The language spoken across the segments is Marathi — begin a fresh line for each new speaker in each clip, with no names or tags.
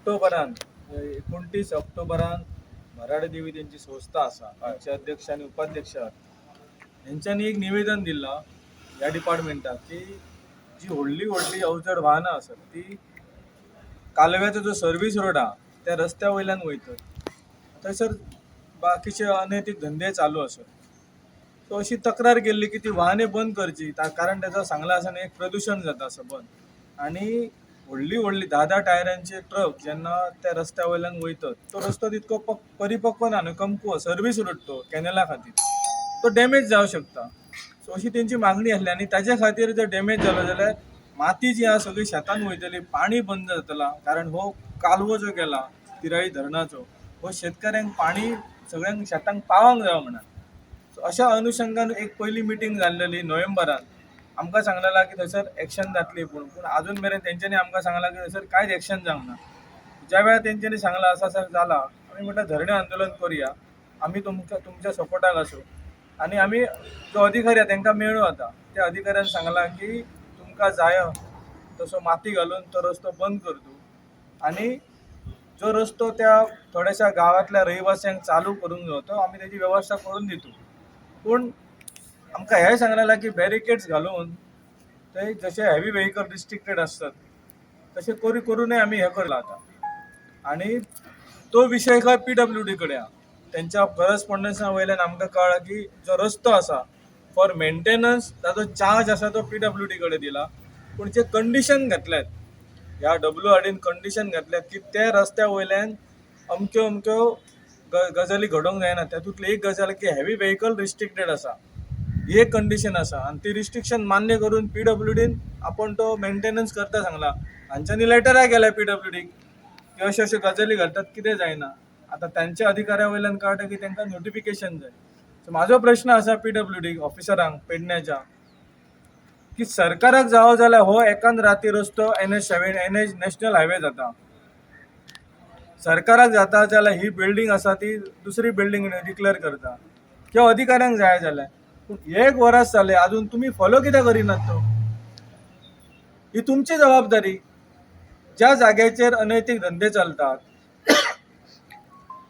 ऑक्टोबरांत 29 ऑक्टोबरांत भराडे देवी त्यांची संस्था आसा, त्यांचे अध्यक्ष आणि उपाध्यक्ष यांच्यानी एक निवेदन दिला ह्या डिपार्टमेंटाक की जी व्हडली व्हडली अवजड वाहनां आसात ती कालव्याचो जो सर्वीस रोड हा त्या रस्त्या वयल्यान वयतात, थंयसर बाकीचे अनैतिक धंदे चालू आसात. सो अशी तक्रार केल्ली की ती वाहने बंद करची, कारण त्याचा सांगला आसा एक प्रदूषण जाता असं बंद. आणि व्हडली व्हडली 10-10 टायरांचे ट्रक जेन्ना त्या रस्त्या वयल्यान वयतात, तो रस्तो तितको परिपक्व ना न्हू, कमकुवत सर्वीस रोड तो कॅनला खातीर, तो डॅमेज जावं शकता. सो अशी तेंची मागणी आसली आनी ताच्या खातीर जर डॅमेज जालो जाल्यार माती जी आहा सगळी शेतान वयतली, पाणी बंद जातला, कारण हो कालवो जो केला तिराळी धरणाचो, हो शेतकऱ्यांक पाणी सगळ्यांक शेतांक पावंक जाय म्हणून. सो अशा अनुषंगान एक पयली मिटींग जाल्लेली नोव्हेंबरान. आमकां सांगलेला की थंयसर एक्शन जातली, पूण अजून मेरेन तेंच्यांनी आमकां सांगला की थंयसर कांयच एक्शन जावंक ना. ज्या वेळार तेंच्यांनी सांगला असा असा जाला, आमी म्हटलं धरणे आंदोलन करुया, आमी तुमच्या सपोर्टाक आसू. आनी आमी जो अधिकारी तांकां मेळ्ळो आता, त्या अधिकाऱ्यान सांगला की तुमकां जाय तसो माती घालून तो रस्तो बंद कर तूं, आनी जो रस्तो त्या थोड्याशा गांवांतल्या रहिवाशांक चालू करूंक जाय तो आमी तेजी व्यवस्था करून दितू. पूण आमकां हेंय सांगलेलां की बॅरिकेड्स घालून थंय जशे हेवी व्हेकल रिस्ट्रिक्टेड आसतात तशें करूनय आमी हें करला आतां. आनी तो विशय खंय PWD कडेन आहा. त्यांच्या करस्पॉन्डन्सा वयल्यान आमकां कळ्ळां की जो रस्तो आसा फॉर मेंटेनन्स ताजो चार्ज आसा तो PWD कडेन दिला, पूण जे कंडिशन घातल्यात ह्या WRDन कंडिशन घातल्यात की त्या रस्त्या वयल्यान अमक्यो अमक्यो गजाली घडोवंक जायना. तातूंतली एक गजाल की हेवी व्हेकल रिस्ट्रिक्टेड आसा, ही एक कंडिशन आसा, आनी ती रिस्ट्रिक्शन मान्य करून PWDन आपण तो मेंटेनन्स करता सांगला. हांच्यांनी लेटराय केल्या PWDक की अशे अशे गजाली घडटात, कितें जायना. आता त्यांच्या अधिकाऱ्या वयल्यान कळटा की तांकां नोटिफिकेशन जाय. सो म्हाजो प्रश्न आसा PWD ऑफिसरांक पेडण्याच्या की सरकाराक जावो जाल्यार हो एकान राती रस्तो NH7 NH नॅशनल हायवे जाता. सरकाराक जाता जाल्यार ही बिल्डींग आसा ती दुसरी बिल्डींग डिक्लेअर करता, किंवा अधिकाऱ्यांक जाय जाल्यार. पूण 1 वर्स जालें अजून तुमी फॉलो कित्याक करिनात तो? ही तुमची जबाबदारी. ज्या जाग्याचेर अनैतिक धंदे चलतात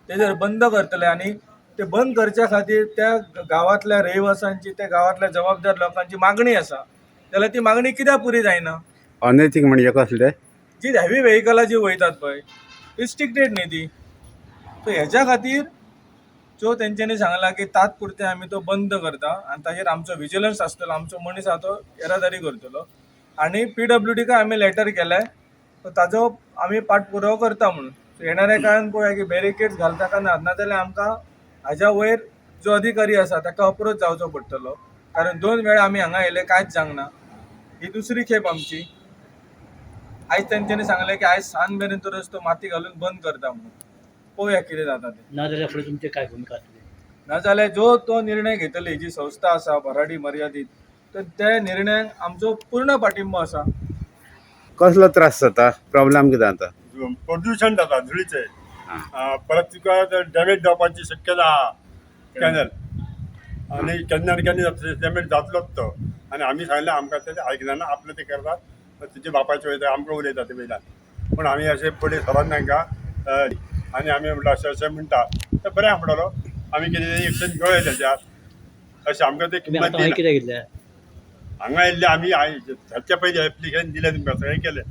ते जर बंद करतले आनी ते बंद करच्या खातीर त्या गांवांतल्या रहिवाशांची, त्या गांवांतल्या जबाबदार लोकांची मागणी आसा, जाल्यार ती मागणी कित्याक पुरी जायना?
अनैतिक म्हणजे कसले?
जी हेवी व्हेकलां जी वयतात पळय, रिस्ट्रिक्टेड न्ही ती. सो हेच्या खातीर जो तेंच्यांनी सांगला की तात्पुरते आमी तो बंद करता आनी ताचेर आमचो विजिलन्स आसतलो, आमचो मनीस आहा तो येरादारी करतलो. आनी PWDक आमी लेटर केलें, सो ताजो आमी पाठपुरावो करता म्हणून. सो येणाऱ्या काळान पळोवया की बॅरिकेड्स घालता काय ना, नाजाल्यार आमकां हाज्या वयर जो अधिकारी आसा ताका अप्रोच जावचो पडटलो, कारण 2 वेळा आमी हांगा येयले कांयच जावंक ना. ही दुसरी खेप आमची. आयज तेंच्यांनी सांगलें की आयज सांज मेरेन तो रस्तो माती घालून बंद करता म्हणून. पळोवया कितें जाता तें.
नाजाल्यार फुडें तुमची काय भूमिका आसतली?
नाजाल्यार जो तो निर्णय घेतली जी संस्था आसा भराडी मर्यादीत, तर त्या निर्णयाक आमचो पूर्ण पाठिंबो आसा.
कसलो त्रास जाता? प्रॉब्लेम कितें जाता?
प्रदूषण जाता धुळीचे. परत तुका डॅमेज जावपाची शक्यता आहा कॅनल, आनी केन्ना ना केन्ना डॅमेज जातलोच तो. आनी आमी सांगलें आमकां तें आयकना, आपलें ते करतात, तुजे बापायचे वयता आमकां उलयता ते वयल्यान. पूण आमी अशें फुडें सरोन तांकां आनी आमी म्हणटा अशें अशें म्हणटा तें बरें म्हणटलो. आमी कितें एक्शन घेवया तेज्यार अशें आमकां ते
तुमी
किंमत
आतां
दिना.
कितें घेतल्या?
हांगा येयल्ले आमी हाच्या पयलीं एप्लिकेशन दिलें तुमकां सगळें केलें,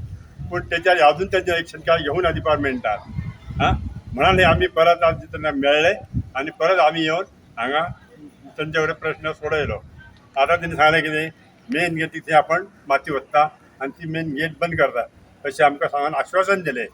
पूण तेच्यार अजून तेजें एक्शन कांय घेवं ना डिपार्टमेंटान. म्हणाले आमी परत आज तेन्ना मेळ्ळे आनी परत आमी येवन हांगा तेंचे कडेन प्रश्न सोडयलो. आतां तेणी सांगलें कितें मेन गेट तिथे आपण माती वत्ता आनी ती मेन गेट बंद करता अशें आमकां सांगून आश्वासन दिलें.